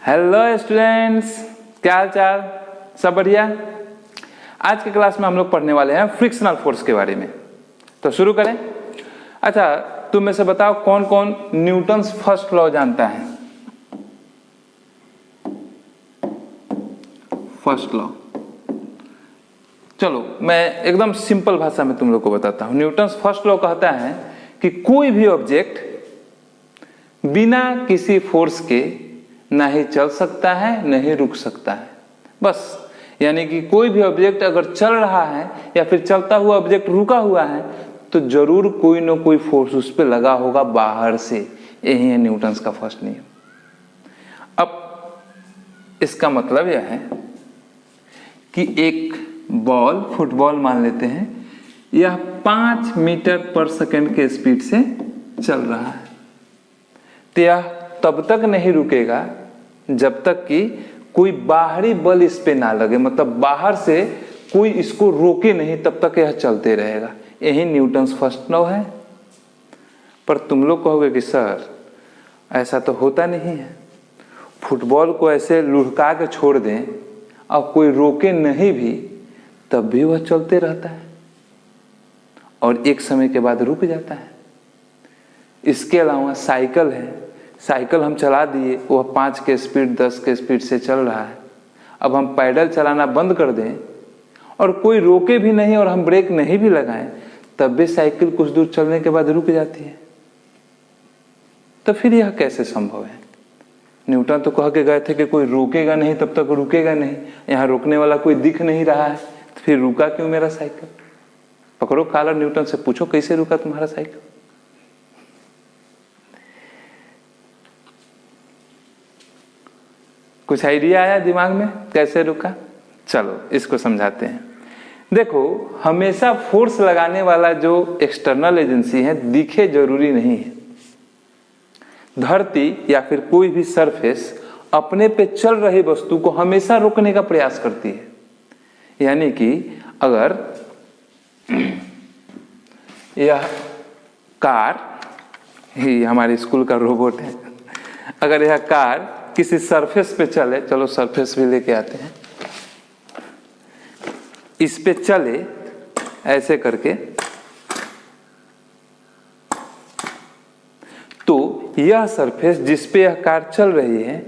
Hello students, क्या हाल चाल? सब बढ़िया। आज के क्लास में हम लोग पढ़ने वाले हैं फ्रिक्शनल फोर्स के बारे में। तो शुरू करें। अच्छा, तुम में से बताओ कौन कौन न्यूटन्स फर्स्ट लॉ जानता है? फर्स्ट लॉ, चलो मैं एकदम सिंपल भाषा में तुम लोग को बताता हूं। न्यूटन्स फर्स्ट लॉ कहता है कि कोई भी ऑब्जेक्ट बिना किसी फोर्स के ना ही चल सकता है ना ही रुक सकता है। बस, यानी कि कोई भी ऑब्जेक्ट अगर चल रहा है या फिर चलता हुआ ऑब्जेक्ट रुका हुआ है तो जरूर कोई ना कोई फोर्स उस पर लगा होगा बाहर से। यही है न्यूटन्स का फर्स्ट नियम। अब इसका मतलब यह है कि एक बॉल, फुटबॉल मान लेते हैं, यह 5 मीटर पर सेकंड के स्पीड से चल रहा है, तो यह तब तक नहीं रुकेगा जब तक कि कोई बाहरी बल इस पे ना लगे, मतलब बाहर से कोई इसको रोके नहीं, तब तक यह चलते रहेगा। यही न्यूटन्स फर्स्ट लॉ है। पर तुम लोग कहोगे कि सर ऐसा तो होता नहीं है, फुटबॉल को ऐसे लुढ़का के छोड़ दें और कोई रोके नहीं भी तब भी वह चलते रहता है और एक समय के बाद रुक जाता है। इसके अलावा साइकिल है, साइकिल हम चला दिए, वह 5 के स्पीड 10 के स्पीड से चल रहा है। अब हम पैडल चलाना बंद कर दें और कोई रोके भी नहीं और हम ब्रेक नहीं भी लगाएं, तब भी साइकिल कुछ दूर चलने के बाद रुक जाती है। तो फिर यह कैसे संभव है? न्यूटन तो कह के गए थे कि कोई रोकेगा नहीं तब तक रुकेगा नहीं। यहाँ रोकने वाला कोई दिख नहीं रहा है, तो फिर रुका क्यों मेरा साइकिल? पकड़ो कॉलर, न्यूटन से पूछो कैसे रुका तुम्हारा साइकिल। कुछ आइडिया आया दिमाग में कैसे रुका? चलो इसको समझाते हैं। देखो, हमेशा फोर्स लगाने वाला जो एक्सटर्नल एजेंसी है दिखे जरूरी नहीं है। धरती या फिर कोई भी सरफेस अपने पे चल रही वस्तु को हमेशा रोकने का प्रयास करती है। यानी कि अगर यह कार ही हमारे स्कूल का रोबोट है, अगर यह कार किसी सरफेस पे चले, चलो सरफेस भी लेके आते हैं, इस पे चले ऐसे करके, तो यह सरफेस जिस पे यह कार चल रही है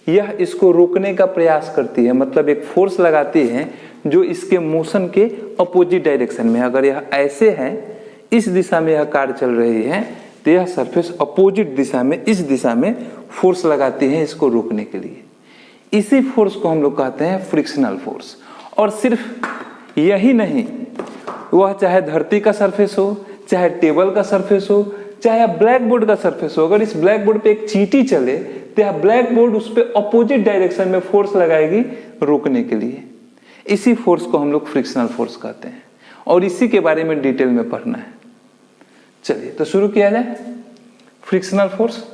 यह इसको रोकने का प्रयास करती है, मतलब एक फोर्स लगाती है जो इसके मोशन के अपोजिट डायरेक्शन में। अगर यह ऐसे है, इस दिशा में यह कार चल रही है, तो यह सरफेस अपोजिट दिशा में, इस दिशा में फोर्स लगाती है इसको रोकने के लिए। इसी फोर्स को हम लोग कहते हैं फ्रिक्शनल फोर्स। और सिर्फ यही नहीं, वह चाहे धरती का सरफेस हो, चाहे टेबल का सरफेस हो, चाहे ब्लैक बोर्ड का सरफेस हो, अगर इस ब्लैक बोर्ड पे एक चींटी चले तो यह ब्लैक बोर्ड उस पे अपोजिट डायरेक्शन में फोर्स लगाएगी रोकने के लिए। इसी फोर्स को हम लोग फ्रिक्शनल फोर्स कहते हैं और इसी के बारे में डिटेल में पढ़ना है। चलिए तो शुरू किया जाए। फ्रिक्शनल फोर्स,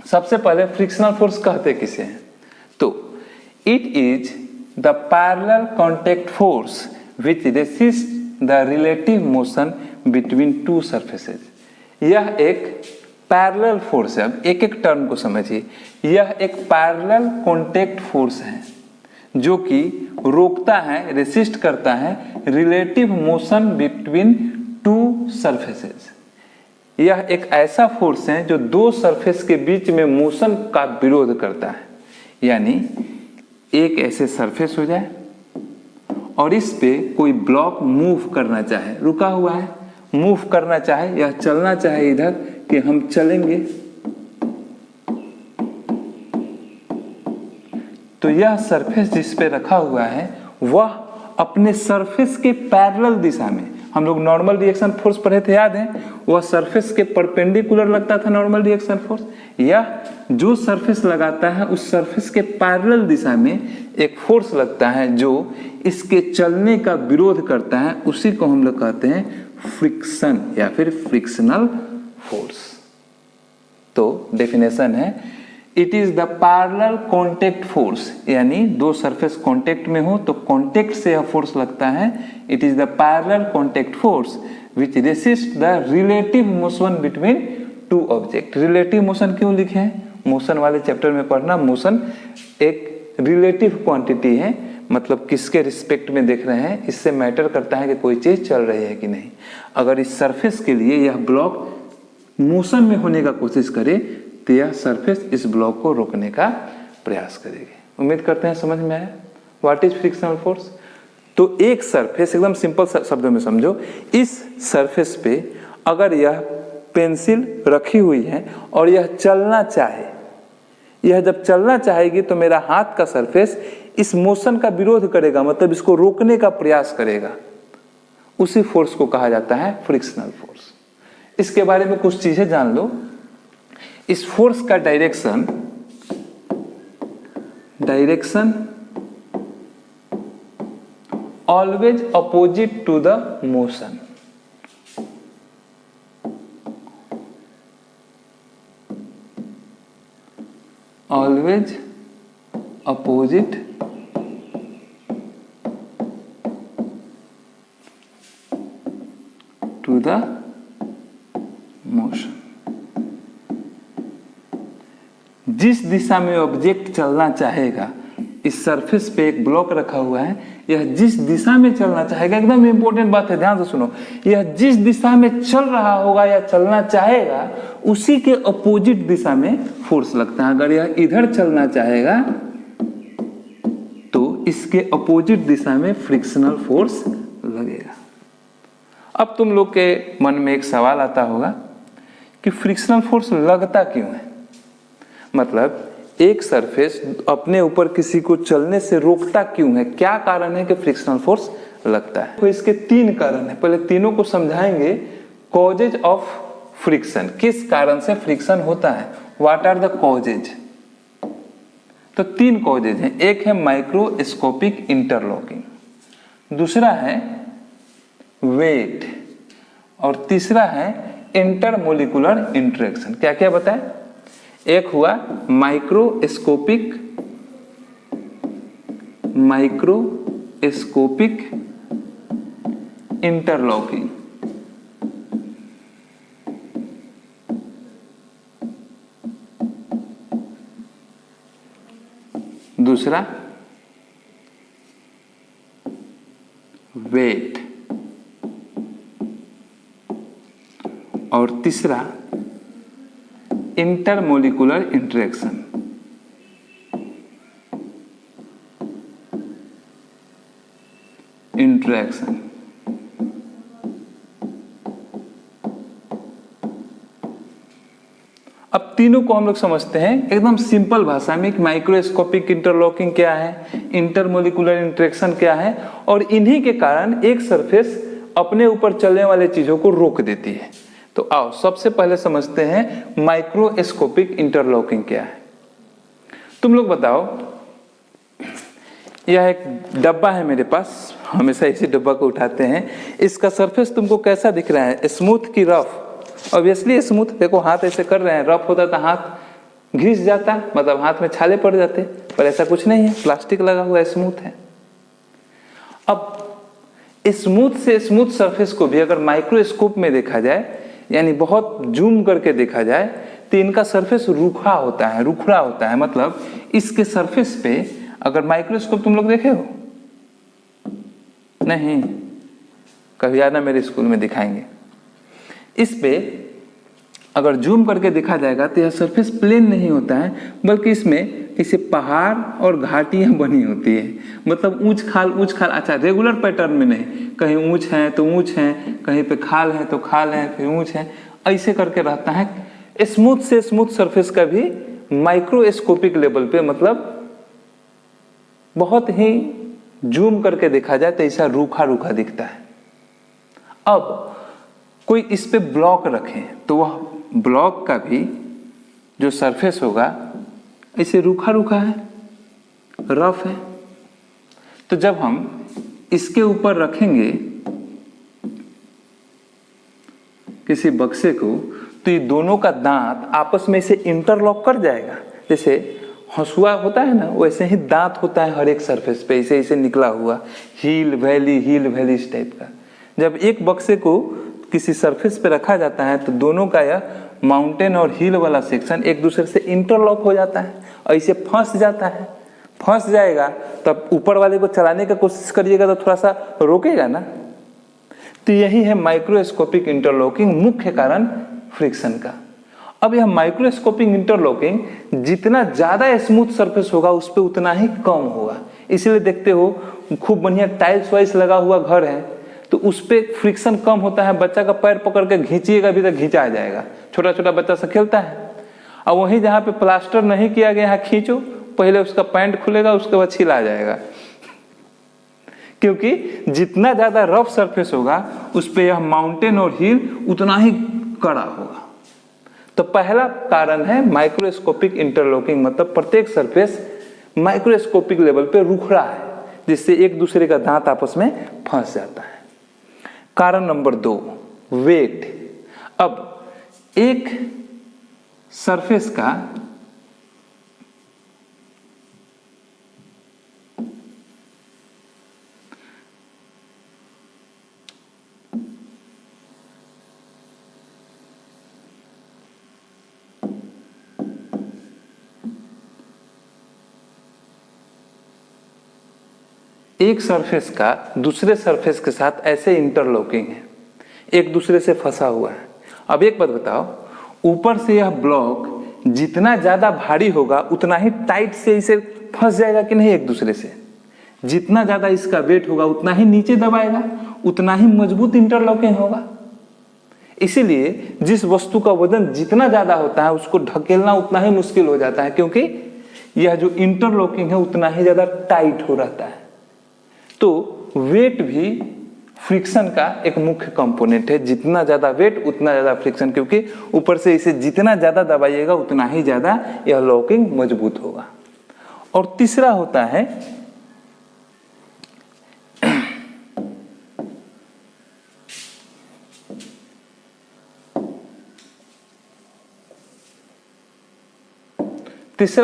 सबसे पहले फ्रिक्शनल फोर्स कहते किसे हैं? तो it is the parallel contact force which resist the relative motion between two surfaces. यह एक पैरेलल फोर्स है। अब एक एक टर्म को समझिए। यह एक पैरेलल कांटेक्ट फोर्स है जो कि रोकता है, रेसिस्ट करता है relative motion between two surfaces. यह एक ऐसा फोर्स है जो दो सरफेस के बीच में मोशन का विरोध करता है। यानी एक ऐसे सरफेस हो जाए और इस पे कोई ब्लॉक मूव करना चाहे, रुका हुआ है, मूव करना चाहे, यह चलना चाहे इधर कि हम चलेंगे, तो यह सरफेस जिस पे रखा हुआ है वह अपने सरफेस के पैरेलल दिशा में, हम लोग नॉर्मल रिएक्शन फोर्स पढ़े थे, याद है? वह सरफेस के परपेंडिकुलर लगता था नॉर्मल रिएक्शन फोर्स। यह जो सरफेस लगाता है उस सरफेस के पैरेलल दिशा में एक फोर्स लगता है जो इसके चलने का विरोध करता है। उसी को हम लोग कहते हैं फ्रिक्शन या फिर फ्रिक्शनल फोर्स। तो डेफिनेशन है, it is the parallel contact force, यानी दो सरफेस कांटेक्ट में हो तो कांटेक्ट से यह फोर्स लगता है। It is the parallel contact force which resist the relative motion between two object. Relative motion क्यों लिखे हैं? मोशन वाले चैप्टर में पढ़ना, मोशन एक रिलेटिव क्वांटिटी है, मतलब किसके रिस्पेक्ट में देख रहे हैं, इससे मैटर करता है कि कोई चीज चल रही है कि नहीं। अगर इस सरफेस के लिए यह ब्लॉक मोशन में होने का कोशिश करे तो यह सरफेस इस ब्लॉक को रोकने का प्रयास करेगी। उम्मीद करते हैं समझ में आया व्हाट इज फ्रिक्शनल फोर्स। तो एक सरफेस, एकदम सिंपल शब्दों में समझो, इस सरफेस पे अगर यह पेंसिल रखी हुई है और यह चलना चाहे, यह जब चलना चाहेगी तो मेरा हाथ का सरफेस इस मोशन का विरोध करेगा, मतलब इसको रोकने का प्रयास करेगा। उसी फोर्स को कहा जाता है फ्रिक्शनल फोर्स। इसके बारे में कुछ चीजें जान लो। इस फोर्स का direction always opposite to the motion. Always opposite to the motion. जिस दिशा में ऑब्जेक्ट चलना चाहेगा, इस सरफेस पे एक ब्लॉक रखा हुआ है, यह जिस दिशा में चलना चाहेगा, एकदम इंपॉर्टेंट बात है, ध्यान से सुनो, यह जिस दिशा में चल रहा होगा या चलना चाहेगा उसी के अपोजिट दिशा में फोर्स लगता है। अगर यह इधर चलना चाहेगा तो इसके अपोजिट दिशा में फ्रिक्शनल फोर्स लगेगा। अब तुम लोग के मन में एक सवाल आता होगा कि फ्रिक्शनल फोर्स लगता क्यों है, मतलब एक सरफेस अपने ऊपर किसी को चलने से रोकता क्यों है, क्या कारण है कि फ्रिक्शनल फोर्स लगता है। तो इसके तीन कारण है, पहले तीनों को समझाएंगे। कॉजेज ऑफ फ्रिक्शन, किस कारण से फ्रिक्शन होता है, व्हाट आर द कॉजेज। तो तीन कॉजेज हैं, एक है माइक्रोस्कोपिक इंटरलॉकिंग, दूसरा है वेट और तीसरा है इंटरमोलिकुलर इंटरेक्शन। क्या क्या बताएं? एक हुआ माइक्रोस्कोपिक इंटरलॉकिंग, दूसरा वेट और तीसरा इंटरमोलिकुलर इंटरेक्शन। अब तीनों को हम लोग समझते हैं एकदम सिंपल भाषा में कि माइक्रोस्कोपिक इंटरलॉकिंग क्या है, इंटरमोलिकुलर इंटरेक्शन क्या है, और इन्हीं के कारण एक सरफेस अपने ऊपर चलने वाले चीजों को रोक देती है। तो आओ सबसे पहले समझते हैं माइक्रोस्कोपिक इंटरलॉकिंग क्या है। तुम लोग बताओ, यह एक डब्बा है मेरे पास, हमेशा इसी डब्बा को उठाते हैं। इसका सरफेस तुमको कैसा दिख रहा है, स्मूथ की रफ? Obviously smooth. देखो हाथ ऐसे कर रहे हैं, रफ होता तो हाथ घिस जाता, मतलब हाथ में छाले पड़ जाते, पर ऐसा कुछ नहीं है, प्लास्टिक लगा हुआ है, स्मूथ है। अब स्मूथ से स्मूथ सरफेस को भी अगर माइक्रोस्कोप में देखा जाए, यानी बहुत जूम करके देखा जाए, तो इनका सरफेस रूखा होता है, रुखड़ा होता है। मतलब इसके सरफेस पे अगर माइक्रोस्कोप तुम लोग देखे हो? नहीं, कभी आना मेरे स्कूल में दिखाएंगे। इस पे अगर जूम करके देखा जाएगा तो यह सरफेस प्लेन नहीं होता है, बल्कि इसमें इसे पहाड़ और घाटियां बनी होती है। मतलब ऊंच खाल, अच्छा रेगुलर पैटर्न में नहीं, कहीं ऊंच है तो ऊंच है, कहीं पे खाल है तो खाल है, फिर ऊंच है, ऐसे करके रहता है। स्मूथ से स्मूथ सरफेस का भी माइक्रोस्कोपिक लेवल पे, मतलब बहुत ही जूम करके देखा जाए तो ऐसा रूखा रूखा दिखता है। अब कोई इस पे ब्लॉक रखे तो वह ब्लॉक का भी जो सरफेस होगा ऐसे रूखा रूखा है, रफ है। तो जब हम इसके ऊपर रखेंगे किसी बक्से को, तो ये दोनों का दांत आपस में इसे इंटरलॉक कर जाएगा। जैसे हंसुआ होता है ना, वैसे ही दांत होता है हर एक सरफेस पे, इसे निकला हुआ हील वैली इस टाइप का। जब एक बक्से को किसी सरफेस पे रखा जाता है तो दोनों का यह माउंटेन और हिल वाला सेक्शन एक दूसरे से इंटरलॉक हो जाता है और इसे फंस जाता है। फंस जाएगा तब ऊपर वाले को चलाने का कोशिश करिएगा तो थोड़ा सा रोकेगा ना। तो यही है माइक्रोस्कोपिक इंटरलॉकिंग, मुख्य कारण फ्रिक्शन का। अब यह माइक्रोस्कोपिक इंटरलॉकिंग जितना ज्यादा स्मूथ सरफेस होगा उस पर उतना ही कम होगा। इसलिए देखते हो खूब बढ़िया टाइल्स वाइल्स लगा हुआ घर है तो उस पर फ्रिक्शन कम होता है। बच्चा का पैर पकड़ के घींचिएगा भी तो घींचा जाएगा, छोटा छोटा बच्चा से खेलता है। और वहीं जहाँ पे प्लास्टर नहीं किया गया है खींचो, पहले उसका पैंट खुलेगा उसके बाद छिला जाएगा, क्योंकि जितना ज्यादा रफ सरफेस होगा उस पे यह माउंटेन और हिल उतना ही कड़ा होगा। तो पहला कारण है माइक्रोस्कोपिक इंटरलॉकिंग, मतलब प्रत्येक सरफेस माइक्रोस्कोपिक लेवल पे रुखड़ा है जिससे एक दूसरे का दांत आपस में फंस जाता है। कारण नंबर 2, वेट। अब एक सरफेस का एक सरफेस का दूसरे सरफेस के साथ ऐसे इंटरलॉकिंग है, एक दूसरे से फंसा हुआ है। अब एक बात बताओ, ऊपर से यह ब्लॉक जितना ज्यादा भारी होगा उतना ही टाइट से इसे फंस जाएगा कि नहीं एक दूसरे से। जितना ज्यादा इसका वेट होगा उतना ही नीचे दबाएगा, उतना ही मजबूत इंटरलॉकिंग होगा। इसीलिए जिस वस्तु का वजन जितना ज्यादा होता है उसको ढकेलना उतना ही मुश्किल हो जाता है, क्योंकि यह जो इंटरलॉकिंग है उतना ही ज्यादा टाइट हो रहता है। तो वेट भी फ्रिक्शन का एक मुख्य कंपोनेंट है। जितना ज्यादा वेट उतना ज्यादा फ्रिक्शन, क्योंकि ऊपर से इसे जितना ज्यादा दबाइएगा उतना ही ज्यादा यह लॉकिंग मजबूत होगा। और तीसरा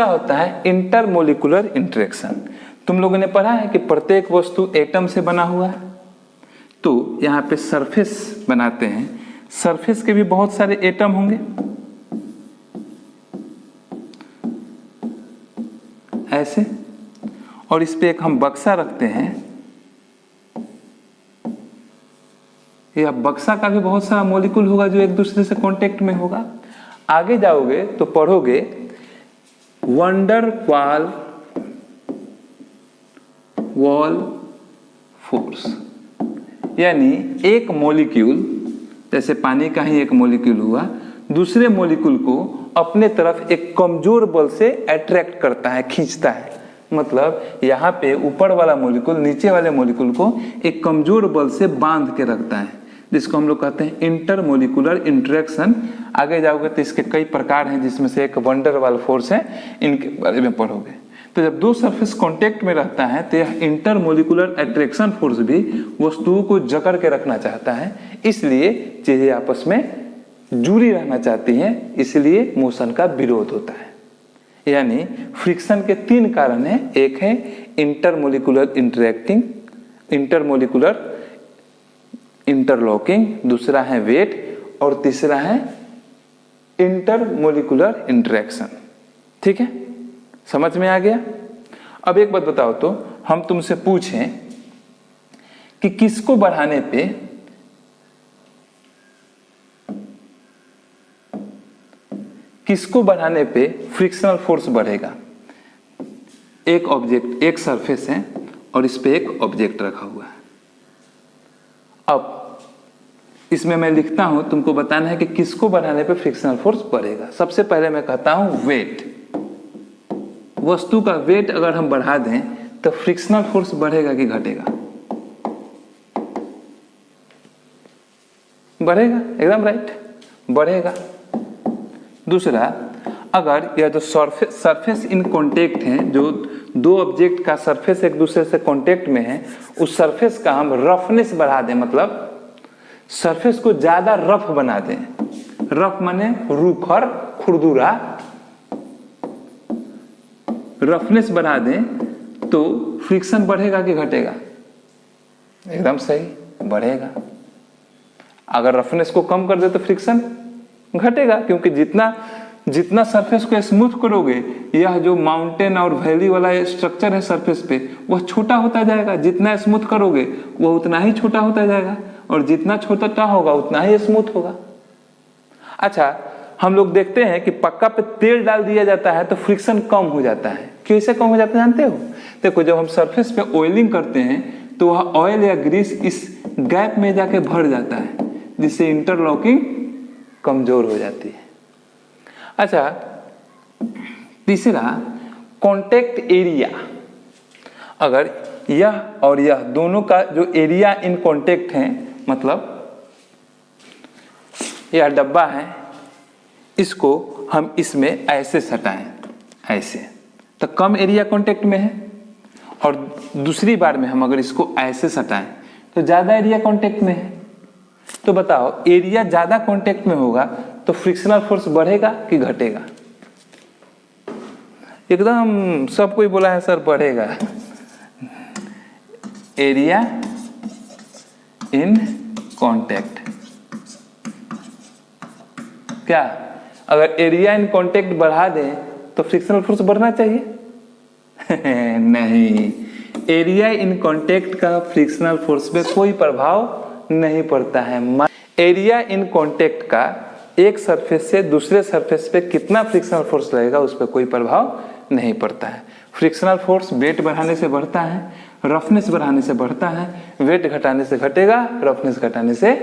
होता है इंटरमोलिकुलर इंटरेक्शन। तुम लोगों ने पढ़ा है कि प्रत्येक वस्तु एटम से बना हुआ है, तो यहाँ पे सरफेस बनाते हैं, सरफेस के भी बहुत सारे एटम होंगे ऐसे, और इस पे एक हम बक्सा रखते हैं। यह बक्सा का भी बहुत सारा मॉलिक्यूल होगा जो एक दूसरे से कांटेक्ट में होगा। आगे जाओगे तो पढ़ोगे वंडर वॉल फोर्स, यानी एक मॉलिक्यूल, जैसे पानी का ही एक मॉलिक्यूल हुआ, दूसरे मॉलिक्यूल को अपने तरफ एक कमजोर बल से अट्रैक्ट करता है, खींचता है। मतलब यहाँ पे ऊपर वाला मॉलिक्यूल नीचे वाले मॉलिक्यूल को एक कमजोर बल से बांध के रखता है, जिसको हम लोग कहते हैं इंटरमोलिकुलर इंटरेक्शन। आगे जाओगे तो इसके कई प्रकार हैं, जिसमें से एक वंडर वाल फोर्स है, इनके बारे में पढ़ोगे। तो जब दो सरफेस कांटेक्ट में रहता है तो यह इंटरमोलिकुलर अट्रैक्शन फोर्स भी वस्तुओं को जकड़ के रखना चाहता है, इसलिए चीजें आपस में जुड़ी रहना चाहती हैं, इसलिए मोशन का विरोध होता है। यानी फ्रिक्शन के 3 कारण हैं। एक है इंटरमोलिकुलर इंटरलॉकिंग, दूसरा है वेट, और तीसरा है इंटरमोलिकुलर इंटरेक्शन। ठीक है, समझ में आ गया? अब एक बात बताओ तो, हम तुमसे पूछें कि किसको बढ़ाने पे फ्रिक्शनल फोर्स बढ़ेगा। एक ऑब्जेक्ट, एक सरफेस है और इस पे एक ऑब्जेक्ट रखा हुआ है। अब इसमें मैं लिखता हूं, तुमको बताना है कि किसको बढ़ाने पे फ्रिक्शनल फोर्स बढ़ेगा। सबसे पहले मैं कहता हूं वेट। वस्तु का वेट अगर हम बढ़ा दें तो फ्रिक्शनल फोर्स बढ़ेगा कि घटेगा? बढ़ेगा, एकदम राइट, बढ़ेगा। दूसरा, अगर यह जो सरफेस इन कांटेक्ट हैं, जो दो ऑब्जेक्ट का सरफेस एक दूसरे से कांटेक्ट में है, उस सरफेस का हम रफनेस बढ़ा दें, मतलब सरफेस को ज्यादा रफ बना दें। रफ माने रूखर, खुरदुरा, रफनेस बढ़ा दें तो फ्रिक्शन बढ़ेगा कि घटेगा? एकदम सही, बढ़ेगा। अगर रफनेस को कम कर दे तो फ्रिक्शन घटेगा, क्योंकि जितना सरफेस को स्मूथ करोगे, यह जो माउंटेन और वैली वाला स्ट्रक्चर है सरफेस पे, वह छोटा होता जाएगा। जितना स्मूथ करोगे वह उतना ही छोटा होता जाएगा, और जितना छोटा होगा उतना ही स्मूथ होगा। अच्छा, हम लोग देखते हैं कि पक्का पे तेल डाल दिया जाता है तो फ्रिक्शन कम हो जाता है। कैसे कम हो जाता है जानते हो? देखो, जब हम सरफेस पे ऑयलिंग करते हैं तो वह ऑयल या ग्रीस इस गैप में जाके भर जाता है, जिससे इंटरलॉकिंग कमजोर हो जाती है। अच्छा, तीसरा, कांटेक्ट एरिया। अगर यह और यह दोनों का जो एरिया इन कांटेक्ट है, मतलब यह डब्बा है, इसको हम इसमें ऐसे सटाएं, ऐसे, तो कम एरिया कांटेक्ट में है, और दूसरी बार में हम अगर इसको ऐसे सटाएं तो ज्यादा एरिया कांटेक्ट में है। तो बताओ, एरिया ज्यादा कांटेक्ट में होगा तो फ्रिक्शनल फोर्स बढ़ेगा कि घटेगा? एकदम सब कोई बोला है सर बढ़ेगा। एरिया इन कांटेक्ट, क्या अगर एरिया इन कांटेक्ट बढ़ा दें तो फ्रिक्शनल फोर्स बढ़ना चाहिए? नहीं, एरिया इन कांटेक्ट का फ्रिक्शनल फोर्स पे कोई प्रभाव नहीं पड़ता है। एरिया इन कांटेक्ट का एक सरफेस से दूसरे सरफेस पे कितना फ्रिक्शनल फोर्स लगेगा उस पर कोई प्रभाव नहीं पड़ता है। फ्रिक्शनल फोर्स वेट बढ़ाने से बढ़ता है, रफनेस बढ़ाने से बढ़ता है, वेट घटाने से घटेगा, रफनेस घटाने से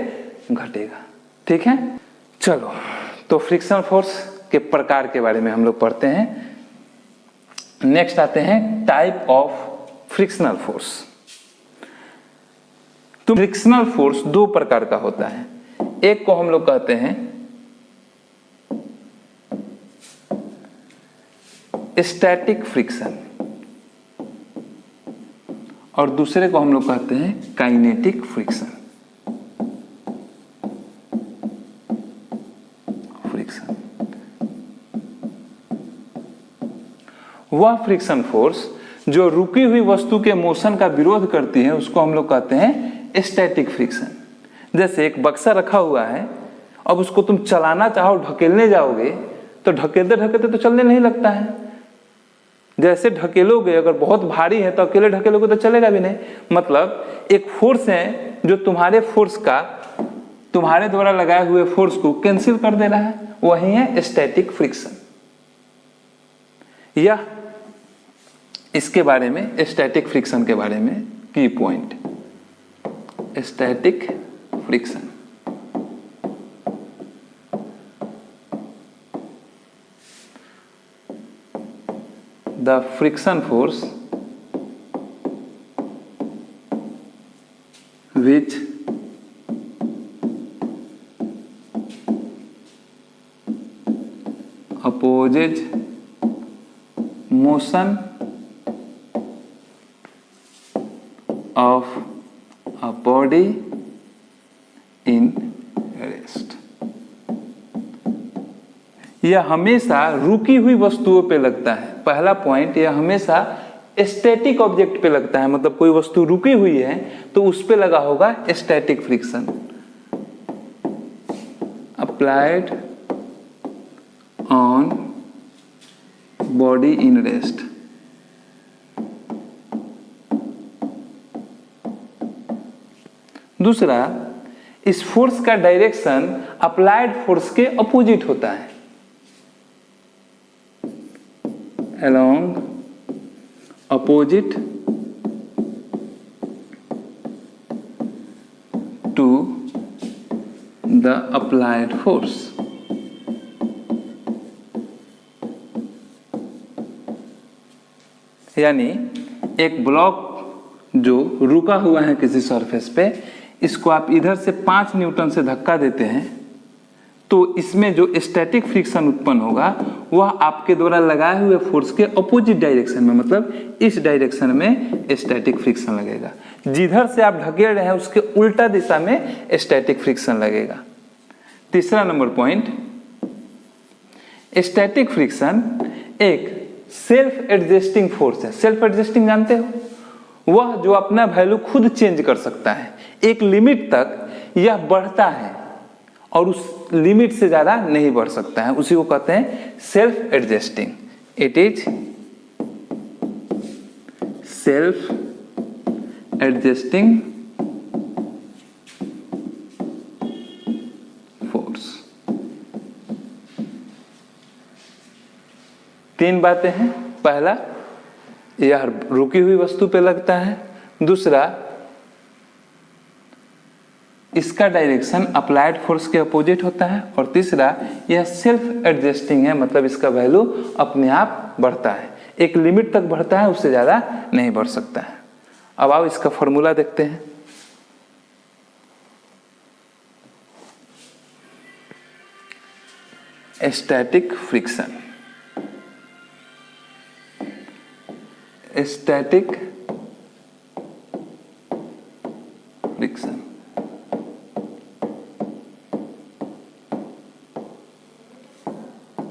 घटेगा। ठीक है, चलो, तो फ्रिक्शनल फोर्स के प्रकार के बारे में हम लोग पढ़ते हैं। नेक्स्ट आते हैं टाइप ऑफ फ्रिक्शनल फोर्स। तो फ्रिक्शनल फोर्स दो प्रकार का होता है। एक को हम लोग कहते हैं स्टैटिक फ्रिक्शन, और दूसरे को हम लोग कहते हैं काइनेटिक फ्रिक्शन। वह फ्रिक्शन फोर्स जो रुकी हुई वस्तु के मोशन का विरोध करती है उसको हम लोग कहते हैं स्टैटिक फ्रिक्शन। जैसे एक बक्सा रखा हुआ है, अब उसको तुम चलाना चाहो, ढकेलने जाओगे तो ढकेलते ढकेलते तो चलने नहीं लगता है। जैसे ढकेलोगे, अगर बहुत भारी है तो अकेले ढकेलोगे तो चलेगा भी नहीं। मतलब एक फोर्स है जो तुम्हारे फोर्स का, तुम्हारे द्वारा लगाए हुए फोर्स को कैंसिल कर दे रहा है, वही है स्टैटिक फ्रिक्शन। यह इसके बारे में, स्टैटिक फ्रिक्शन के बारे में की point, static friction. The friction force which opposes motion of a body in rest। यह हमेशा रुकी हुई वस्तुओं पे लगता है। पहला पॉइंट, यह हमेशा स्टैटिक ऑब्जेक्ट पे लगता है, मतलब कोई वस्तु रुकी हुई है तो उस पे लगा होगा static friction. Applied on body in rest. दूसरा, इस फोर्स का डायरेक्शन अप्लाइड फोर्स के अपोजिट होता है। along opposite to the applied force। यानी एक ब्लॉक जो रुका हुआ है किसी सरफेस पे, इसको आप इधर से 5 न्यूटन से धक्का देते हैं तो इसमें जो स्टैटिक फ्रिक्शन उत्पन्न होगा वह आपके द्वारा लगाए हुए फोर्स के अपोजिट डायरेक्शन में, मतलब इस डायरेक्शन में स्टैटिक फ्रिक्शन लगेगा। जिधर से आप ढकेल रहे हैं उसके उल्टा दिशा में स्टैटिक फ्रिक्शन लगेगा। तीसरा नंबर पॉइंट, स्टैटिक फ्रिक्शन एक सेल्फ एडजस्टिंग फोर्स है। सेल्फ एडजस्टिंग जानते हो? वह जो अपना वैल्यू खुद चेंज कर सकता है। एक लिमिट तक यह बढ़ता है और उस लिमिट से ज़्यादा नहीं बढ़ सकता है, उसी को कहते हैं self adjusting. It is self adjusting force. तीन बातें हैं। पहला, यह रुकी हुई वस्तु पे लगता है। दूसरा, इसका डायरेक्शन अप्लाइड फोर्स के अपोजिट होता है। और तीसरा, यह सेल्फ एडजस्टिंग है, मतलब इसका वैल्यू अपने आप बढ़ता है, एक लिमिट तक बढ़ता है, उससे ज़्यादा नहीं बढ़ सकता है। अब आओ इसका फॉर्मूला देखते हैं। Static friction, static friction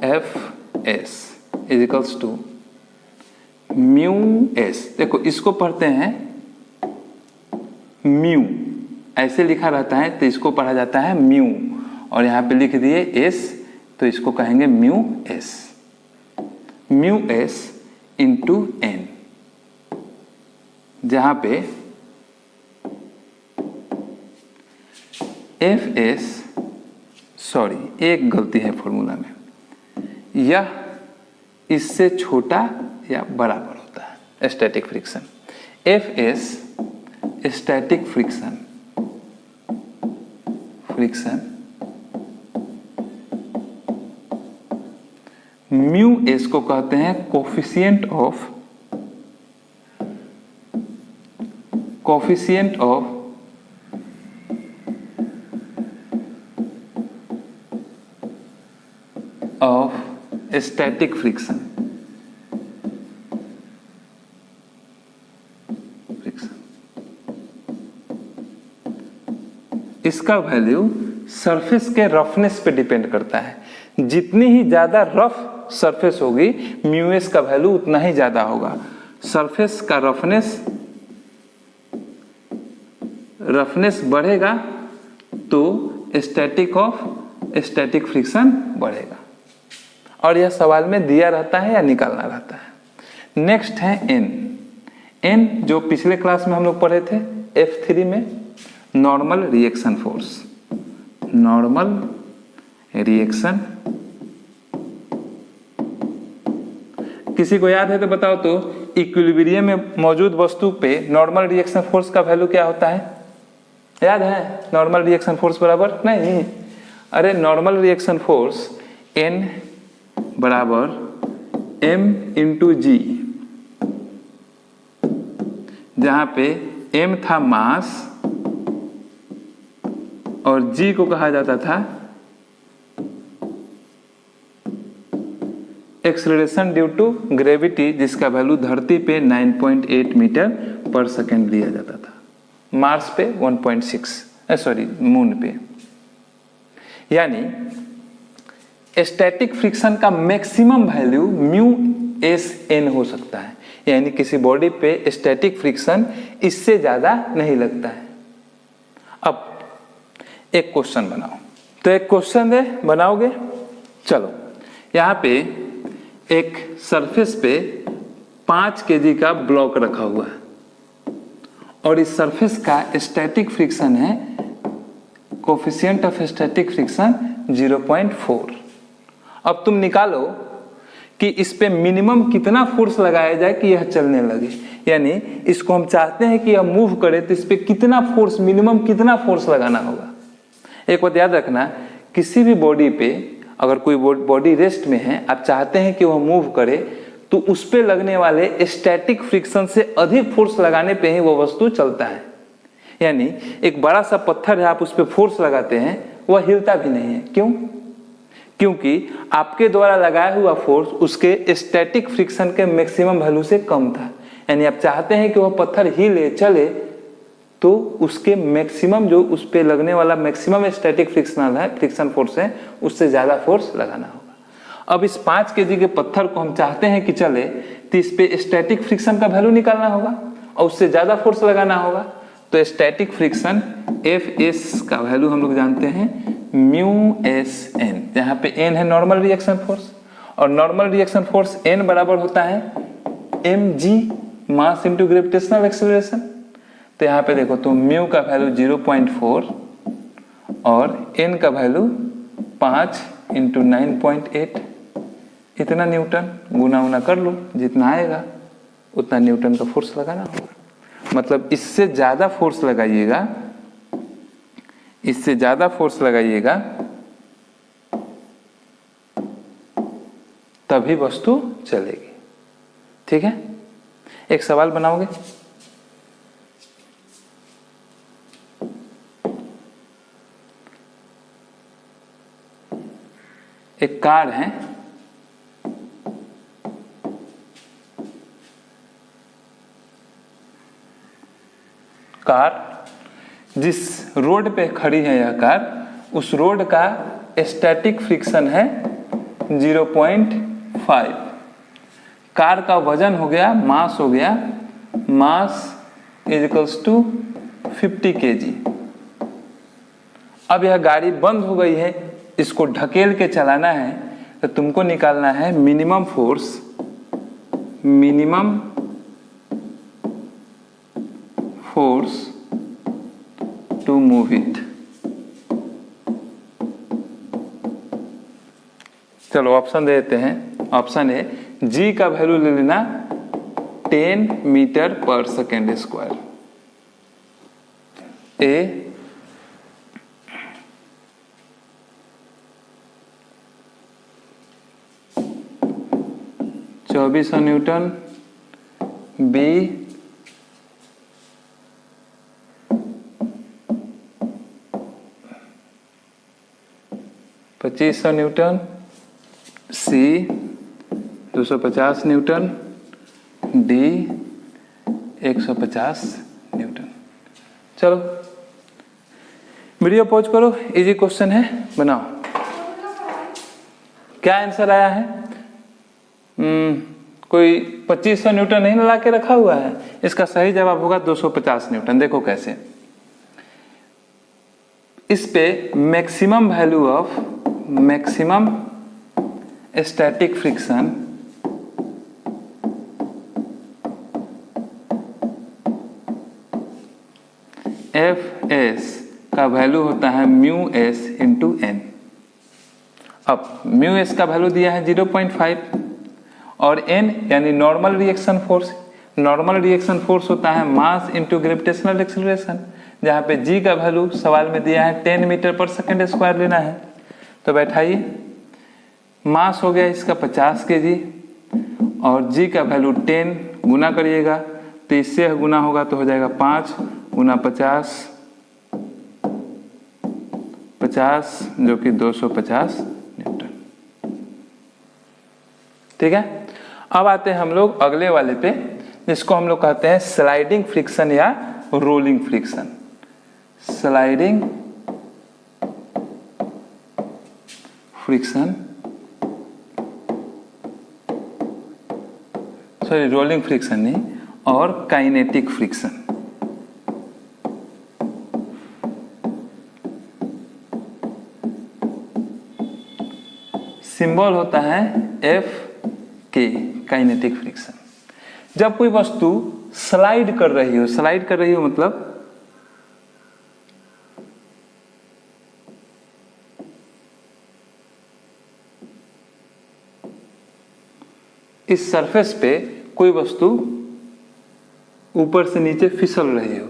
F S is equals to mu S. देखो इसको पढ़ते हैं म्यू, ऐसे लिखा रहता है तो इसको पढ़ा जाता है म्यू, और यहाँ पे लिख दिए एस तो इसको कहेंगे mu S. Mu S into N, जहाँ पे एफ एस, सॉरी एक गलती है फॉर्मूला में, यह इससे छोटा या बराबर होता है static friction. F S static friction, mu S को कहते हैं कोफिशिएंट ऑफ स्टैटिक फ्रिक्शन। इसका वैल्यू सरफेस के रफनेस पे डिपेंड करता है। जितनी ही ज्यादा रफ सरफेस होगी, म्यू एस का वैल्यू उतना ही ज्यादा होगा। सरफेस का रफनेस बढ़ेगा तो स्टैटिक फ्रिक्शन बढ़ेगा। और यह सवाल में दिया रहता है या निकालना रहता है। नेक्स्ट है एन। एन जो पिछले क्लास में हम लोग पढ़े थे F3 में, normal reaction force. Normal reaction, किसी को याद है तो बताओ तो, इक्विलिब्रियम में मौजूद वस्तु पे नॉर्मल रिएक्शन फोर्स का वैल्यू क्या होता है? याद है? नॉर्मल रिएक्शन फोर्स बराबर नहीं, अरे नॉर्मल रिएक्शन फोर्स N बराबर M इंटू जी, जहां पे M था मास और G को कहा जाता था एक्सेलरेशन ड्यू टू ग्रेविटी, जिसका वैल्यू धरती पे 9.8 मीटर पर सेकेंड लिया जाता था, मार्स पे 1.6, मून पे। यानी स्टैटिक फ्रिक्शन का maximum value mu S N हो सकता है, यानी किसी बॉडी पे स्टैटिक फ्रिक्शन इससे ज्यादा नहीं लगता है। अब एक क्वेश्चन बनाओ, तो एक क्वेश्चन है, बनाओगे? चलो, यहाँ पे एक सरफेस पे 5 kg का ब्लॉक रखा हुआ है और इस सरफेस का स्टैटिक फ्रिक्शन है, कोफिशिएंट ऑफ स्टैटिक फ्रिक्शन 0.4। अब तुम निकालो कि इस पे मिनिमम कितना फोर्स लगाया जाए कि यह चलने लगे। यानी इसको हम चाहते हैं कि यह मूव करे, तो इस पे कितना फोर्स, मिनिमम कितना फोर्स लगाना होगा। एक बात याद रखना, किसी भी बॉडी पे अगर कोई बॉडी रेस्ट में है, आप चाहते हैं कि वह मूव करे, तो उस पे लगने वाले स्टैटिक फ्रिक्शन से अधिक फोर्स लगाने पे ही वो वस्तु चलता है। यानी एक बड़ा सा पत्थर है, आप उस पे फोर्स लगाते हैं, वह हिलता भी नहीं है। क्यों? क्योंकि आपके द्वारा लगाया हुआ फोर्स उसके स्टैटिक फ्रिक्शन के मैक्सिमम वैल्यू से कम था। यानी आप चाहते हैं कि वह पत्थर हिले, चले, तो उसके मैक्सिमम, जो उस पे लगने वाला मैक्सिमम स्टैटिक फ्रिक्शन फोर्स है, उससे ज्यादा फोर्स लगाना होगा। अब इस 5 kg के पत्थर को हम चाहते हैं कि चले, तो इस पे स्टैटिक फ्रिक्शन का वैल्यू निकालना होगा और उससे ज्यादा फोर्स लगाना होगा। तो स्टैटिक फ्रिक्शन एफ एस का वैल्यू हम लोग जानते हैं म्यू एस एन, जहाँ पे एन है नॉर्मल रिएक्शन फोर्स, और नॉर्मल रिएक्शन फोर्स एन बराबर होता है M G mass into gravitational acceleration. तो यहाँ पे देखो तो म्यू का वैल्यू 0.4 और एन का वैल्यू 5 इंटू 9.8, इतना न्यूटन, गुना कर लो, जितना आएगा उतना न्यूटन का फोर्स लगाना होगा। मतलब इससे ज़्यादा फोर्स लगाइएगा, इससे ज़्यादा फोर्स लगाइएगा तभी वस्तु चलेगी। ठीक है, एक सवाल बनाओगे? एक कार है, कार जिस रोड पे खड़ी है यह कार, उस रोड का स्टैटिक फ्रिक्शन है 0.5। कार का वजन हो गया, मास हो गया, mass is equals to 50 kg। अब यह गाड़ी बंद हो गई है, इसको ढकेल के चलाना है, तो तुमको निकालना है minimum force, minimum force to move it. चलो ऑप्शन दे देते हैं। ऑप्शन ए, जी का वैल्यू ले लेना 10 मीटर पर सेकेंड स्क्वायर। ए 2400 न्यूटन, बी 2500 न्यूटन, सी 250 न्यूटन, डी 150 न्यूटन। चलो वीडियो पॉज करो, इजी क्वेश्चन है, बनाओ। क्या आंसर आया है? कोई 2500 न्यूटन नहीं लगा के रखा हुआ है, इसका सही जवाब होगा 250 न्यूटन। देखो कैसे, इस पे maximum value of maximum static friction F S का वैल्यू होता है म्यू एस इंटू एन। अब म्यू एस का वैल्यू दिया है 0.5 और एन यानी normal reaction force, normal reaction force होता है मास इंटू ग्रेविटेशनल एक्सेलरेशन, जहाँ पे जी का वैल्यू सवाल में दिया है 10 मीटर पर सेकेंड स्क्वायर लेना है। तो बैठाइए, मास हो गया इसका 50 kg और जी का वैल्यू 10, गुना करिएगा तो इससे गुना होगा तो हो जाएगा 5 गुना 50, 50 जो कि 250 न्यूटन। ठीक है, अब आते हैं हम लोग अगले वाले पे, जिसको हम लोग कहते हैं स्लाइडिंग फ्रिक्शन या rolling friction. Sliding friction, sorry rolling friction नहीं, और काइनेटिक फ्रिक्शन। सिंबल होता है एफ के, काइनेटिक फ्रिक्शन। जब कोई वस्तु स्लाइड कर रही हो, स्लाइड कर रही हो मतलब इस सरफेस पे कोई वस्तु ऊपर से नीचे फिसल रही हो,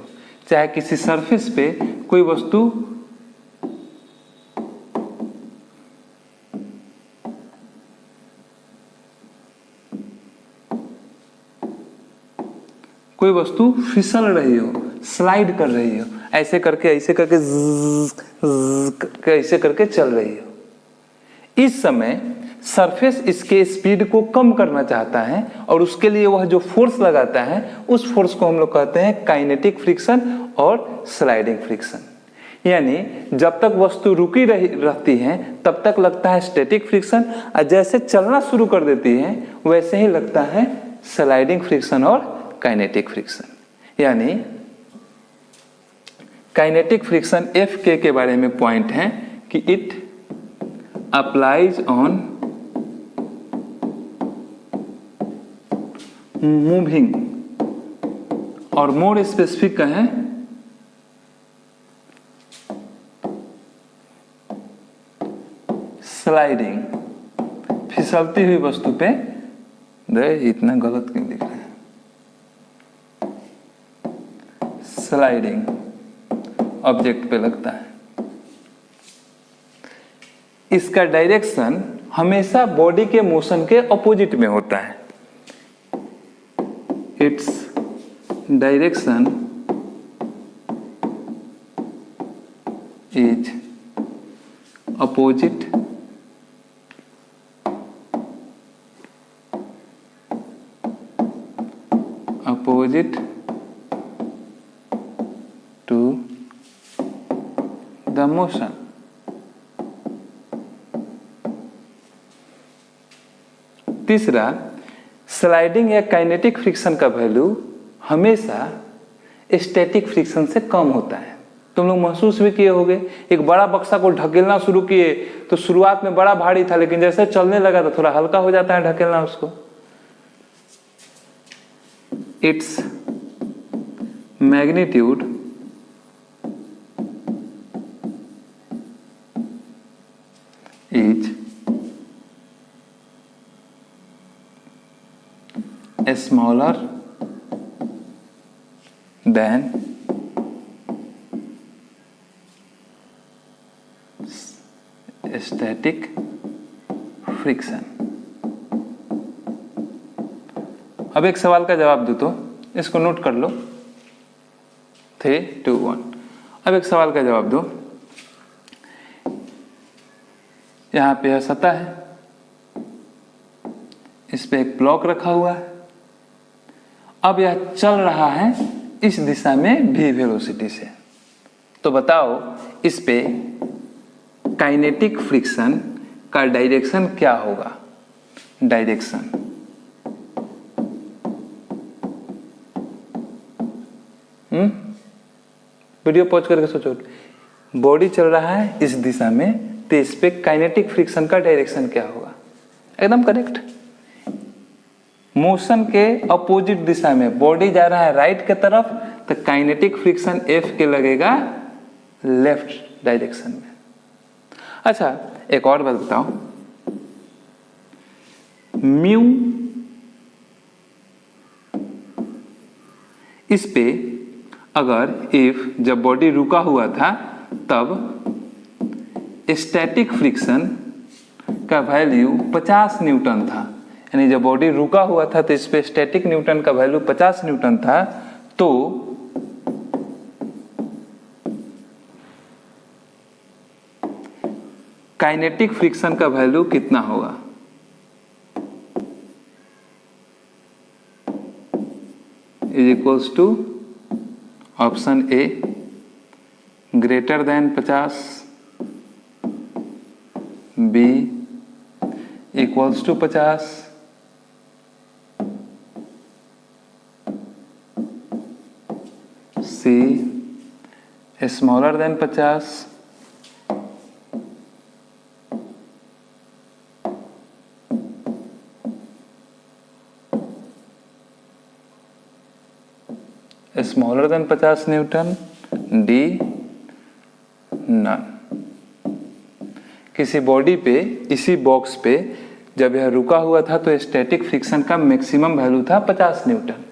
चाहे किसी सरफेस पे कोई वस्तु फिसल रही हो, स्लाइड कर रही हो, ऐसे करके ऐसे करके चल रही हो। इस समय सरफेस इसके स्पीड को कम करना चाहता है और उसके लिए वह जो फोर्स लगाता है उस फोर्स को हम लोग कहते हैं काइनेटिक फ्रिक्शन और स्लाइडिंग फ्रिक्शन। यानी जब तक वस्तु रुकी रहती है तब तक लगता है स्टैटिक फ्रिक्शन, और जैसे चलना शुरू कर देती है वैसे ही लगता है स्लाइडिंग फ्रिक्शन और काइनेटिक फ्रिक्शन। यानी काइनेटिक फ्रिक्शन एफ के बारे में पॉइंट है कि इट अप्लाइज ऑन मूविंग, और मोर स्पेसिफिक है स्लाइडिंग, फिसलती हुई वस्तु पे। इतना गलत क्यों लिख रहे हैं? स्लाइडिंग ऑब्जेक्ट पे लगता है। इसका डायरेक्शन हमेशा बॉडी के मोशन के अपोजिट में होता है। Its direction is opposite to the motion. तीसरा, स्लाइडिंग या काइनेटिक फ्रिक्शन का वैल्यू हमेशा स्टैटिक फ्रिक्शन से कम होता है। तुम लोग महसूस भी किए होंगे, एक बड़ा बक्सा को ढकेलना शुरू किए तो शुरुआत में बड़ा भारी था, लेकिन जैसे चलने लगा तो थोड़ा हल्का हो जाता है ढकेलना उसको। Its magnitude is smaller than static friction। अब एक सवाल का जवाब दो, तो इसको नोट कर लो। 3, 2, 1। अब एक सवाल का जवाब दो। यहां पे यह सतह है, इस पे एक ब्लॉक रखा हुआ है। अब यह चल रहा है इस दिशा में v वेलोसिटी से। तो बताओ इस पे काइनेटिक फ्रिक्शन का डायरेक्शन क्या होगा? डायरेक्शन वीडियो पॉज करके सोचो। बॉडी चल रहा है इस दिशा में, तो इस पे काइनेटिक फ्रिक्शन का डायरेक्शन क्या होगा? एकदम करेक्ट। मोशन के अपोजिट दिशा में बॉडी जा रहा है राइट के तरफ, तो काइनेटिक फ्रिक्शन एफ के लगेगा लेफ्ट डायरेक्शन में। अच्छा, एक और बात बताओ। म्यू इस पे अगर इफ जब बॉडी रुका हुआ था तब स्टैटिक फ्रिक्शन का वैल्यू 50 न्यूटन था, यानी जब बॉडी रुका हुआ था तो इस पे स्टैटिक न्यूटन का वैल्यू 50 न्यूटन था। तो काइनेटिक फ्रिक्शन का वैल्यू कितना होगा? Is equals to option A greater than 50, B equals to 50, C smaller than 50, smaller than 50 newton, D none. किसी बॉडी पे इसी बॉक्स पे जब यह रुका हुआ था तो स्टैटिक फ्रिक्शन का मैक्सिमम वैल्यू था 50 न्यूटन।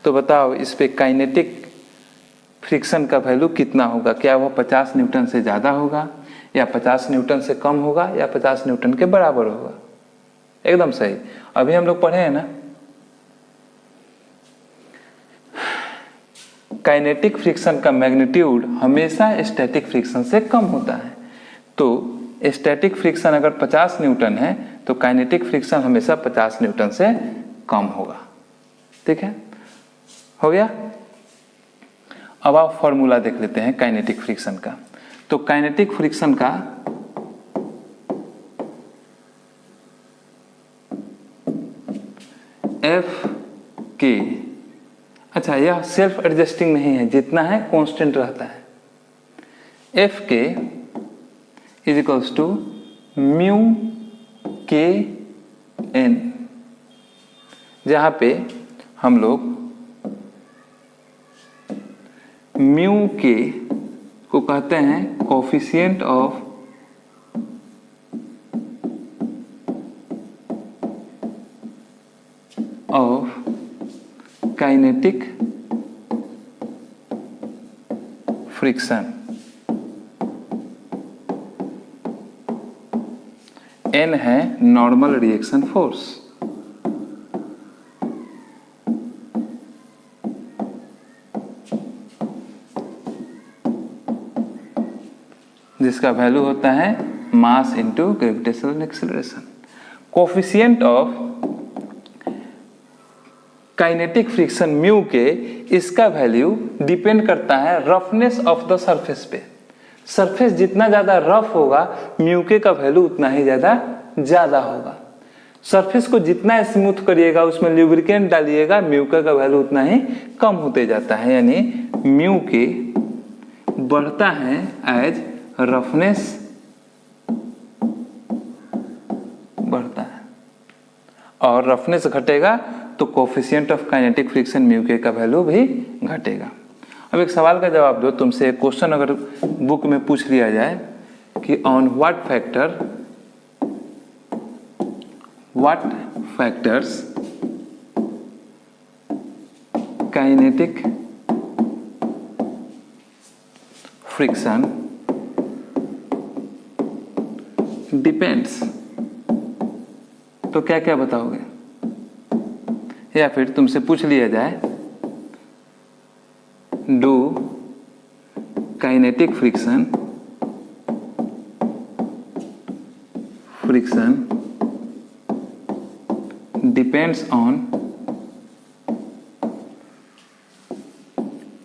तो बताओ इस पे काइनेटिक फ्रिक्शन का वैल्यू कितना होगा? क्या वह 50 न्यूटन से ज़्यादा होगा, या 50 न्यूटन से कम होगा, या 50 न्यूटन के बराबर होगा? एकदम सही। अभी हम लोग पढ़े हैं ना, काइनेटिक फ्रिक्शन का मैग्नीट्यूड हमेशा स्टैटिक फ्रिक्शन से कम होता है। तो स्टैटिक फ्रिक्शन अगर 50 न्यूटन है तो काइनेटिक फ्रिक्शन हमेशा 50 न्यूटन से कम होगा। ठीक है, हो गया। अब आप फॉर्मूला देख लेते हैं काइनेटिक फ्रिक्शन का। तो काइनेटिक फ्रिक्शन का एफ के, अच्छा यह सेल्फ एडजस्टिंग नहीं है, जितना है कांस्टेंट रहता है। एफ के is equals to mu K N, जहाँ पे हम लोग म्यू के को कहते हैं coefficient of kinetic friction, N है नॉर्मल रिएक्शन फोर्स। जिसका वैल्यू होता है mass into gravitational acceleration. Coefficient of kinetic friction mu K, इसका वैल्यू डिपेंड करता है रफनेस ऑफ द सरफेस पे। सरफेस जितना ज़्यादा रफ होगा म्यू के का वैल्यू उतना ही ज़्यादा होगा। सरफेस को जितना स्मूथ करिएगा, उसमें ल्यूब्रिकेंट डालिएगा, म्यू के का वैल्यू उतना ही कम होते जाता है। यानी म्यू के बढ़ता है एज रफनेस बढ़ता है, और रफनेस घटेगा तो coefficient of kinetic friction mu के का वैल्यू भी घटेगा। अब एक सवाल का जवाब दो। तुमसे एक क्वेश्चन अगर बुक में पूछ लिया जाए कि on what factors kinetic friction depends, तो क्या क्या बताओगे? या फिर तुमसे पूछ लिया जाए do kinetic friction depends on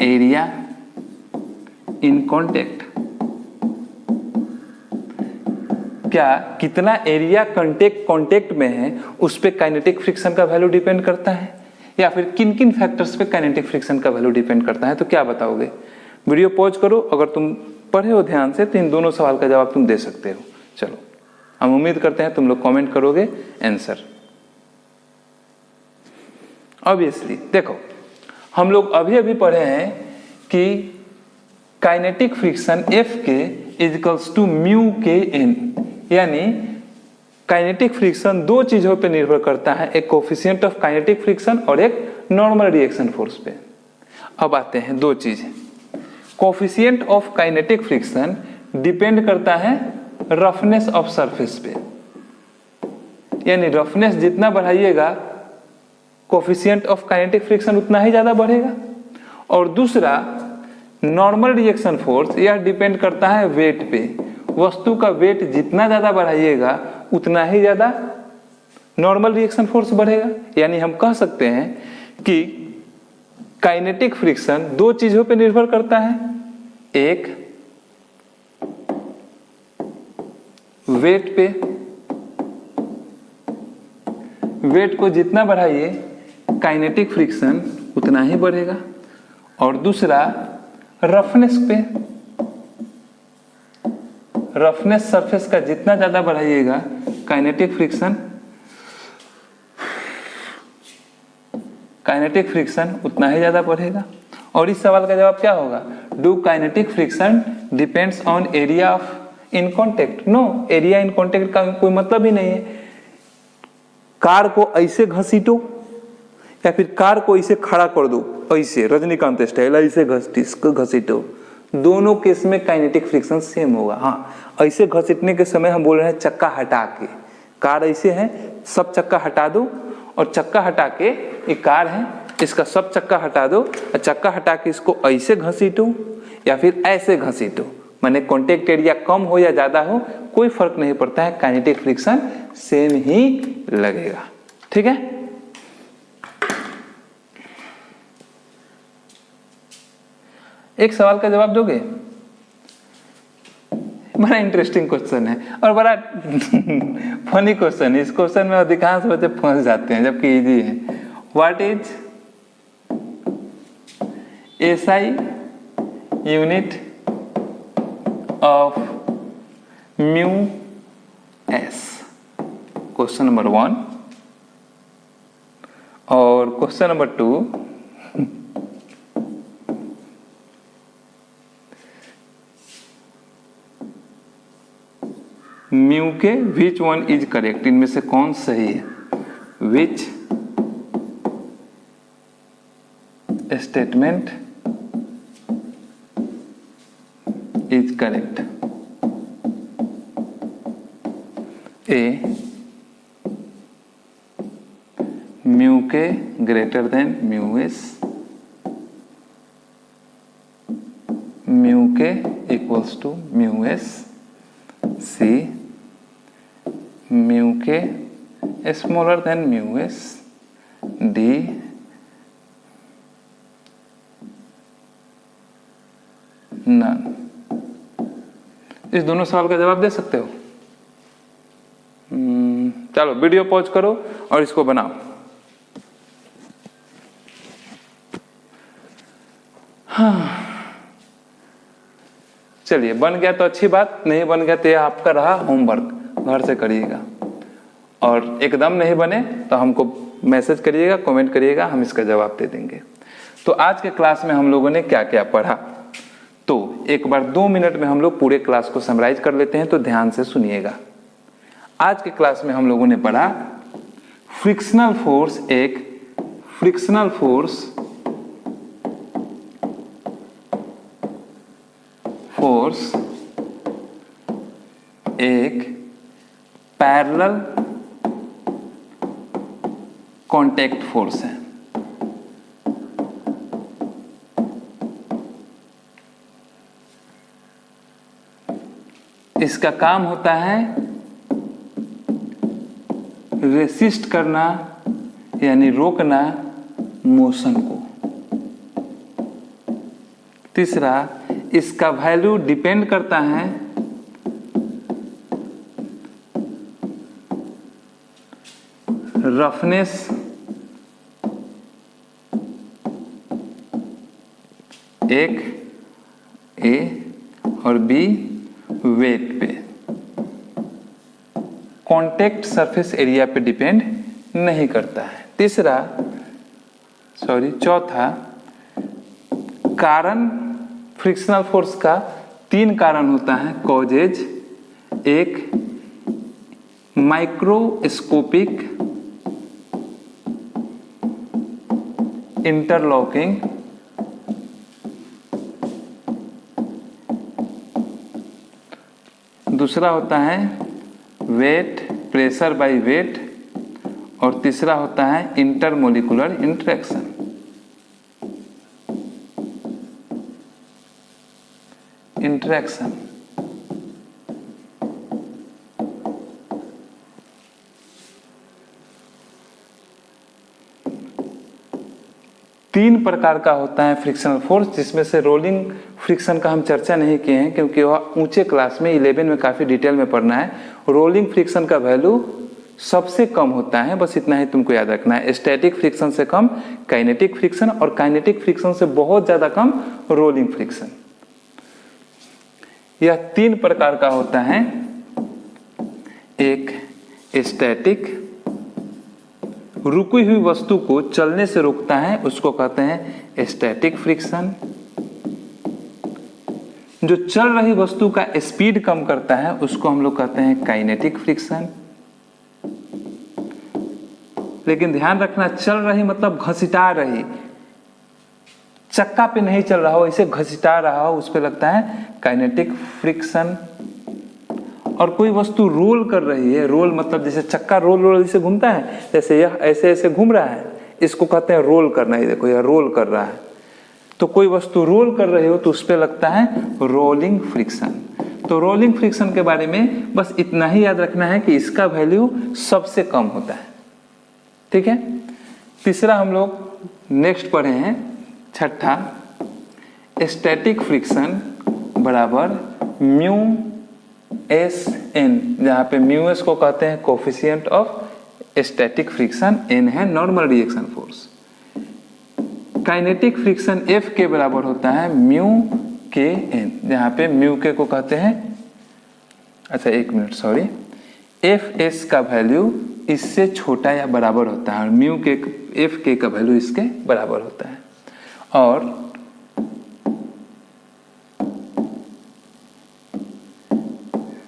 area in contact, क्या कितना एरिया कांटेक्ट में है उस पे काइनेटिक फ्रिक्शन का वैल्यू डिपेंड करता है, या फिर किन किन फैक्टर्स पे काइनेटिक फ्रिक्शन का वैल्यू डिपेंड करता है? तो क्या बताओगे? वीडियो पॉज करो, अगर तुम पढ़े हो ध्यान से तो इन दोनों सवाल का जवाब तुम दे सकते हो। चलो, हम उम्मीद करते हैं तुम लोग कमेंट करोगे आंसर। ऑब्वियसली देखो, हम लोग अभी पढ़े हैं कि काइनेटिक फ्रिक्शन एफ के is equals to mu K N, यानी काइनेटिक फ्रिक्शन दो चीजों पे निर्भर करता है, एक कोफिशिएंट ऑफ काइनेटिक फ्रिक्शन और एक नॉर्मल रिएक्शन फोर्स पे। अब आते हैं दो चीज। Coefficient of kinetic friction depend करता है रफनेस ऑफ सरफेस पे, यानी रफनेस जितना बढ़ाइएगा कोफिशिएंट ऑफ काइनेटिक फ्रिक्शन उतना ही ज्यादा बढ़ेगा। और दूसरा नॉर्मल रिएक्शन फोर्स, यह डिपेंड करता है वेट पे। वस्तु का वेट जितना ज्यादा बढ़ाइएगा उतना ही ज्यादा नॉर्मल रिएक्शन फोर्स बढ़ेगा। यानी हम कह सकते हैं कि काइनेटिक फ्रिक्शन दो चीजों पे निर्भर करता है, एक वेट पे, वेट को जितना बढ़ाइए काइनेटिक फ्रिक्शन उतना ही बढ़ेगा, और दूसरा रफनेस पे, रफनेस सरफेस का जितना ज्यादा बढ़ाइएगा काइनेटिक फ्रिक्शन उतना ही ज्यादा बढ़ेगा। और इस सवाल का जवाब क्या होगा? Do kinetic friction depends on area of in contact? No, area in contact का कोई मतलब ही नहीं है। कार को ऐसे घसीटो या फिर कार को ऐसे खड़ा कर दो, ऐसे रजनीकांत स्टाइल ऐसे घसीटो, दोनों केस में काइनेटिक फ्रिक्शन सेम होगा। हाँ, ऐसे घसीटने के समय हम बोल रहे हैं चक्का हटा के, कार ऐसे है, सब चक्का हटा दो, और चक्का हटा के ये कार है, इसका सब चक्का हटा दो, और चक्का हटा के इसको ऐसे घसीटो या फिर ऐसे घसीटो, माने कॉन्टेक्ट एरिया कम हो या ज्यादा हो कोई फर्क नहीं पड़ता है, काइनेटिक फ्रिक्शन सेम ही लगेगा। ठीक है, एक सवाल का जवाब दोगे? बड़ा इंटरेस्टिंग क्वेश्चन है और बड़ा फनी क्वेश्चन है। इस क्वेश्चन में अधिकांश बच्चे फंस जाते हैं, जबकि इजी है। What is SI unit of mu S, question number 1। और क्वेश्चन नंबर 2, म्यू के विच वन इज करेक्ट, इनमें से कौन सही है। Which statement is correct. A, mu K greater than mu S, mu K equals to mu S. C, mu K smaller than mu S. D, none. इस दोनों सवाल का जवाब दे सकते हो। चलो वीडियो पॉज करो और इसको बनाओ। हाँ, चलिए बन गया तो अच्छी बात, नहीं बन गया तो यह आपका रहा होमवर्क, घर से करिएगा। और एकदम नहीं बने तो हमको मैसेज करिएगा, कमेंट करिएगा, हम इसका जवाब दे देंगे। तो आज के क्लास में हम लोगों ने क्या क्या पढ़ा, तो एक बार 2 मिनट में हम लोग पूरे क्लास को समराइज कर लेते हैं, तो ध्यान से सुनिएगा। आज के क्लास में हम लोगों ने पढ़ा फ्रिक्शनल फोर्स, एक फ्रिक्शनल फोर्स एक पैरेलल कांटेक्ट फोर्स है। इसका काम होता है रेसिस्ट करना यानी रोकना मोशन को। तीसरा, इसका वैल्यू डिपेंड करता है रफनेस एक, ए और बी वेट पे, कांटेक्ट सरफेस एरिया पे डिपेंड नहीं करता है। चौथा, कारण फ्रिक्शनल फोर्स का 3 कारण होता है कॉजेज। एक, माइक्रोस्कोपिक इंटरलॉकिंग, दूसरा होता है वेट, प्रेशर बाय वेट, और तीसरा होता है इंटरमोलिकुलर इंटरेक्शन। तीन प्रकार का होता है फ्रिक्शनल फोर्स, जिसमें से रोलिंग फ्रिक्शन का हम चर्चा नहीं किए हैं क्योंकि वह ऊंचे क्लास में 11 में काफी डिटेल में पढ़ना है। रोलिंग फ्रिक्शन का वैल्यू सबसे कम होता है, बस इतना ही तुमको याद रखना है। स्टैटिक फ्रिक्शन से कम काइनेटिक फ्रिक्शन, और काइनेटिक फ्रिक्शन से बहुत ज्यादा कम रोलिंग फ्रिक्शन। यह 3 प्रकार का होता है। एक स्टैटिक, रुकी हुई वस्तु को चलने से रोकता है, उसको कहते हैं स्टैटिक फ्रिक्शन। जो चल रही वस्तु का स्पीड कम करता है, उसको हम लोग कहते हैं काइनेटिक फ्रिक्शन। लेकिन ध्यान रखना, चल रही मतलब घसीटा रही, चक्का पे नहीं चल रहा हो, इसे घसीटा रहा हो, उस पे लगता है काइनेटिक फ्रिक्शन। और कोई वस्तु रोल कर रही है, रोल मतलब जैसे चक्का रोल जैसे घूमता है, जैसे यह ऐसे ऐसे घूम रहा है, इसको कहते हैं रोल करना। ये देखो, यह रोल कर रहा है, तो कोई वस्तु रोल कर रही हो तो उस पर लगता है रोलिंग फ्रिक्शन। तो रोलिंग फ्रिक्शन के बारे में बस इतना ही याद रखना है कि इसका वैल्यू सबसे कम होता है। ठीक है। तीसरा हम लोग नेक्स्ट पढ़े हैं, छठा, स्टैटिक फ्रिक्शन बराबर म्यू एस एन, जहाँ पे म्यू एस को कहते हैं coefficient of static friction, N है normal reaction force. Kinetic friction F के बराबर होता है म्यू के एन, जहाँ पे म्यू के को कहते हैं, अच्छा एक मिनट सॉरी, एफ एस का वैल्यू इससे छोटा या बराबर होता है और म्यू के एफ के का वैल्यू इसके बराबर होता है, और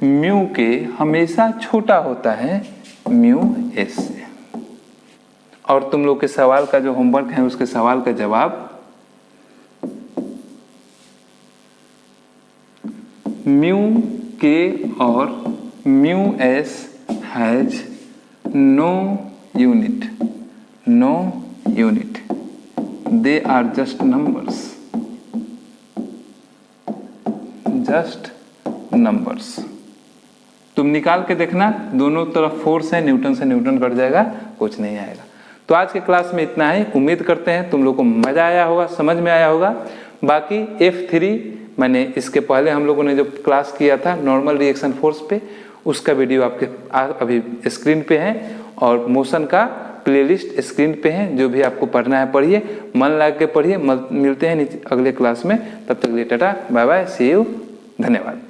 म्यू के हमेशा छोटा होता है म्यू एस से। और तुम लोग के सवाल का जो होमवर्क है उसके सवाल का जवाब म्यू के और mu S has no unit, they are just numbers. तुम निकाल के देखना, दोनों तरफ फोर्स है, न्यूटन से न्यूटन कट जाएगा, कुछ नहीं आएगा। तो आज के क्लास में इतना ही। उम्मीद करते हैं तुम लोग को मजा आया होगा, समझ में आया होगा। बाकी F3 मैंने इसके पहले हम लोगों ने जो क्लास किया था नॉर्मल रिएक्शन फोर्स पे, उसका वीडियो आपके अभी स्क्रीन पे है, और मोशन का प्लेलिस्ट स्क्रीन पे है। जो भी आपको पढ़ना है पढ़िए, मन लगा के पढ़िए। मिलते हैं अगले क्लास में, तब तक के लिए tata bye bye, see you, धन्यवाद।